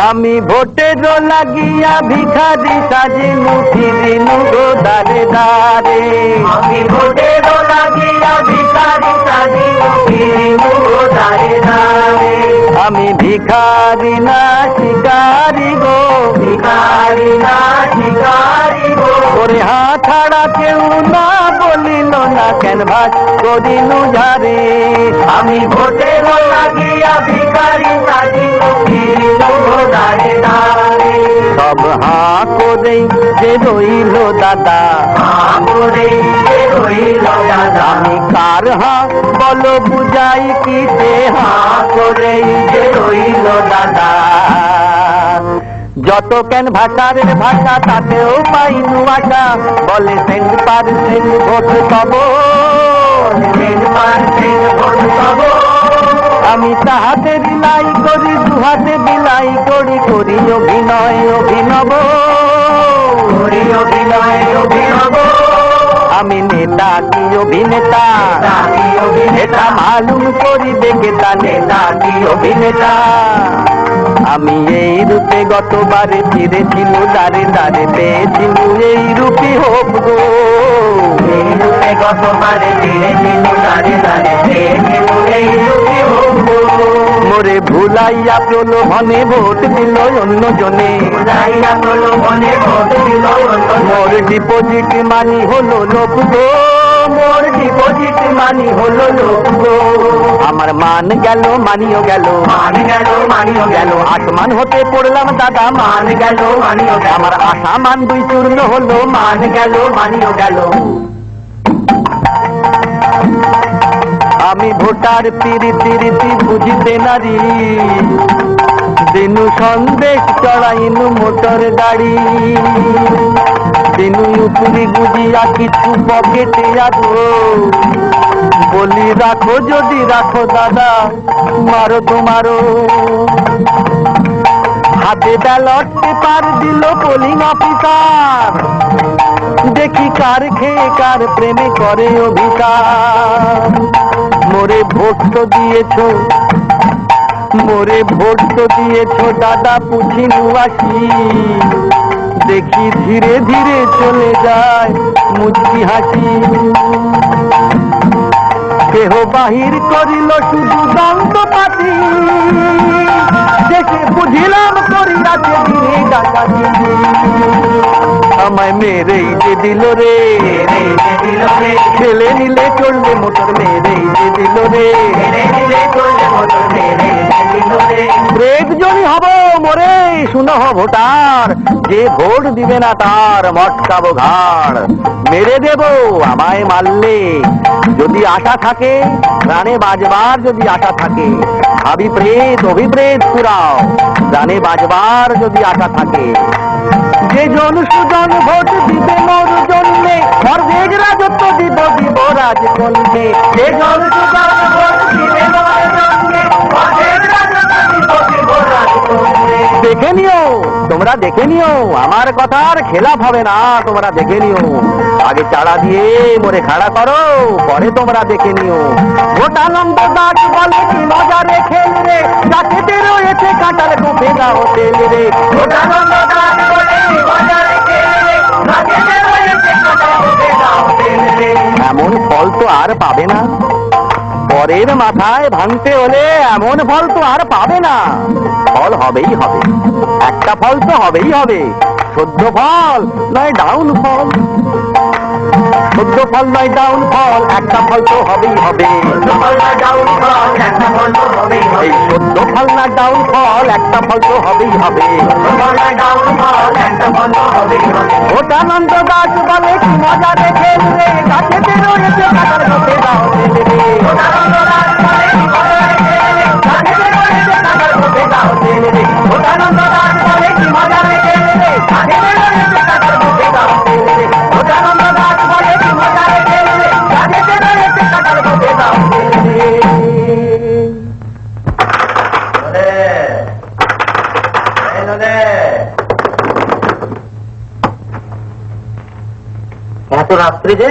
আমি ভোটের লাগিয়া ভিখারি সাজি মুঠি দিনু গো দারে দারে। আমি ভোটের লাগিয়া ভিখারি সাজি মুঠি দিনু গো দারে দারে। আমি ভিখারি না শিকারি গো, ভিখারি না শিকারি গো। ওরে হাত ছাড়া কেউ না বলিল না ক্যানভাস করিনু ঝারে। আমি ভোটের লাগিয়া ভিখারি সাজি মুঠি দিনু গো দারে দারে। সব হাঁ করেই যে রইল দাদা, হাঁ করেই যে রইল দাদা। আমি কার হাঁ বলো বুঝাই কি সে হাঁ করেই যে রইল দাদা। যত কেন ভাষারের ভাষা তাতেও পাইনু আশা, বলে 10% ভোট পাব, 10% ভোট পাব। আমি তাহাতে বিলাই করি, দুহাতে বিলাই করি, করি অভিনয় অভিনব, করি অভিনয় অভিনব। আমি নেতা কি অভিনেতা, অভিনেতা মালুম করিবে কেতা, নেতা কি অভিনেতা। আমি এই রূপে গতবারে ফিরেছিল দারে দারে, পেয়েছিল এই রূপে হোক গো। এই রূপে গতবারে ফিরেছিল দারে দারে, পেয়েছিল এই রূপে হোক গো। মোরে ভুলাইয়া প্রলোভনে ভোট দিল অন্য জনে, ভুলাইয়া প্রলোভনে ভোট দিল অন্য। মোর ডিপোজিট মানি হলো লোক গো, মোর ডিপোজিট মানি হলো লোক গো। আমার মান গেল মানিও গেল, মান গেল মানিও গেল। আসমান হতে পড়লাম দাদা, মান গেল মানিও গেল। আমার আশা মান দুই চূর্ণ হলো, মান গেল মানিও গেল। আমি ভোটার প্রীতি বুঝিতে নারি, দিনু সন্দেশ চড়াইনু মোটর গাড়ি। দিনু উপরি গুজিয়া কিছু পকেটে আদো, বলি রাখো যদি রাখো দাদা, মারো তোমারও। হাতে ব্যালট পেপার দিল পোলিং অফিসার, দেখি কার খেয়ে কার প্রেমে করে অভিযান। মোরে ভোট তো দিয়েছ, মোরে ভোট তো দিয়েছ দাদা পুছিনু আসি। দেখি ধীরে ধীরে চলে যায় মুচকি হাসি। কেহ বাহির করিল শুধু দন্তপাতি, দেখে বুঝিলাম করিয়াছে দিনে ডাকাতি। আমায় মেরেই যে দিল রে, ছেলে নিলে চললে মোটর, মেরেই যে দিল রে, একজনই হব মোরে শুনো ভোটার, যে ভোট দিবে না তার মটকাবো ঘাড়। মেরে দেব আমায় মারলে যদি আশা থাকে, প্রাণে বাজবার যদি আশা থাকে। ভাবি প্রেত অভিপ্রেত পুরাও, প্রাণে বাজবার যদি আশা থাকে। যে জন সুজন ভোট দিবে মোর জন্যে, অর্ধেক রাজত্ব দিব দিব রাজকন্যে। যে জন সুজন ভোট দিবে মোর জন্যে, অর্ধেক রাজত্ব দিব দিব রাজকন্যে। দেখে নিও তোমরা, দেখে নিও আমার কথার খেলাফ হবে না, তোমরা দেখে নিও। আগে চাড়া দিয়ে মোরে খাড়া করো, পরে তোমরা দেখে নিও। ভোটানন্দ দাস বলে কি মজারে খেল রে, চাকরিতে রয়েছে কাঁটাল কোপে না হোটেল রে। ভোটানন্দ দাস বলে কি মজারে খেল রে, চাকরিতে রয়েছে কাঁটাল কোপে না হোটেল রে। এমন ফল তো আর পাবে না, পরের মাথায় ভাঙতে হলে এমন ফল তো আর পাবে না। ফল হবেই হবে, একটা ফল তো হবেই হবে। সদ্য ফল নয় ডাউন ফল, সদ্য ফল নয় ডাউন ফল, একটা ফল তো হবেই হবে। এই সদ্য ফল না ডাউন ফল, একটা ফল তো হবেই হবে। ভোটানন্দ দাস বলে কি মজা দেখে রে, গাছেতে রয়েছে কাটার মধ্যে দাও রে। ভোটানন্দ দাস বলে কি মজা দেখে রে, গাছেতে রয়েছে কাটার মধ্যে দাও রে। ভোটানন্দ দাস বলে কি মজা দেখে রে, গাছেতে রয়েছে কাটার মধ্যে দাও রে। ভোটানন্দ দাস বলে কি মজা দেখে রে, গাছেতে রয়েছে কাটার মধ্যে দাও রে। এত রাত্রি যে,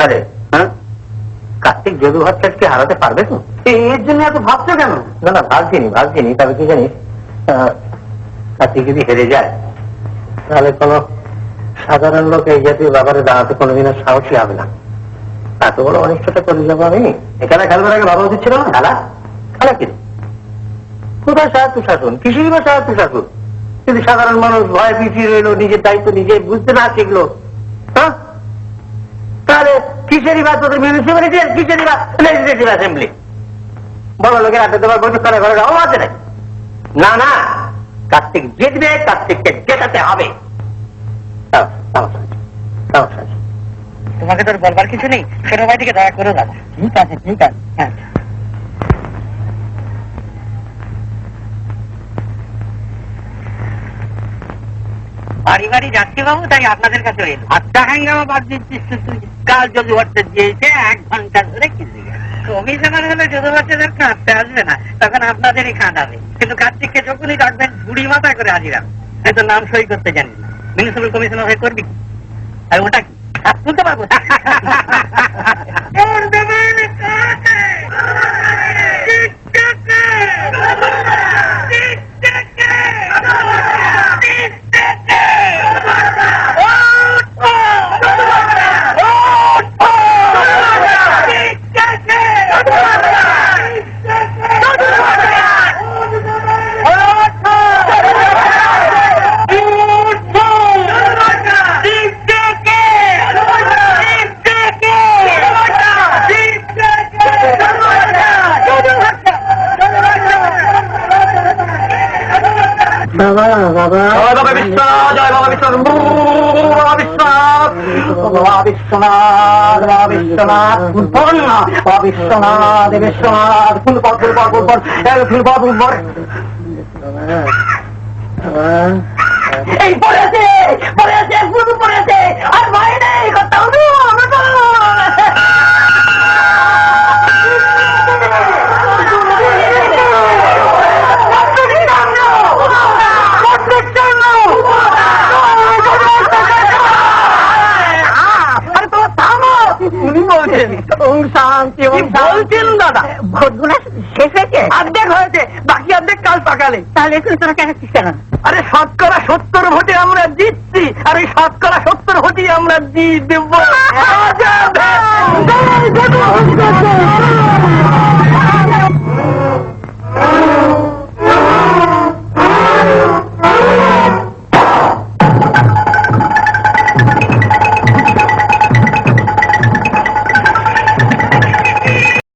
আরে হ্যাঁ কার্তিক যদু ভট্টাচার্যকে হারাতে পারবে তো? এর জন্য এত ভাবছো কেন? না না, ভাবছিনি। তবে কি জানিস, কার্তিক যদি হেরে যায় তাহলে কোনো সাধারণ লোক এই জাতীয় ব্যাপারে দাঁড়াতে কোনোদিনও সাহসী হবে না। এত বড় অনিষ্টটা করে যাবো আমি। এখানে খেলবার আগে ভাবা উচিত ছিল না। খেলা কি? কোথায় স্বায়ত্ত শাসন? কিসেরই বা স্বায়ত্ত শাসন? কিন্তু সাধারণ মানুষ ভয় পিছিয়ে রইল, নিজের দায়িত্ব নিজে বুঝতে না শিখলো। হ্যাঁ, তাহলে কিসেরই বা তোদের মিউনিসিপ্যালিটি, কিসেরই বা লেজিসলেটিভ অ্যাসেম্বলি? বড় লোকের হাতে তোমার বৈঠক করে ঘরে যাওয়া আছে নাকি? না, কার্তিক জিতবে, কার্তিককে জেতাতে হবে। তোমাকে তোর বলবার কিছু নেই, ছোট ভাইটিকে দয়া করো দাদা। ঠিক আছে। হ্যাঁ, বাড়ি যাচ্ছি বাবু, তাই আপনাদের কাছে এলো। আচ্ছা, হাঙ্গামা বাদ দিচ্ছিস তুই? কাল যদি ভট্টা দিয়েছে 1 ঘন্টা ধরে কিনতে কমিশনার হলে যদু বাচ্চাদের কাঁদতে আসবে না, তখন আপনাদেরই কাঁদাবে। কিন্তু কার্তিককে যখনই ডাকবেন বুড়ি মাথা করে হাজিরা। হয়তো নাম সই করতে জানি না, মিউনিসিপ্যাল কমিশনার হয়ে করবি? আর ওটা কি শুনতে পারবো? আর ভয় নেই, কোথাও শান্তি বলছেন দাদা। ভোটগুলো শেষ হয়েছে, অর্ধেক হয়েছে, বাকি অর্ধেক কাল সকালে। তাহলে এখন তোরা কেন কেন? আরে 70% ভোটে আমরা জিতছি, আর এই 70% ভোটই আমরা জিত দেবো।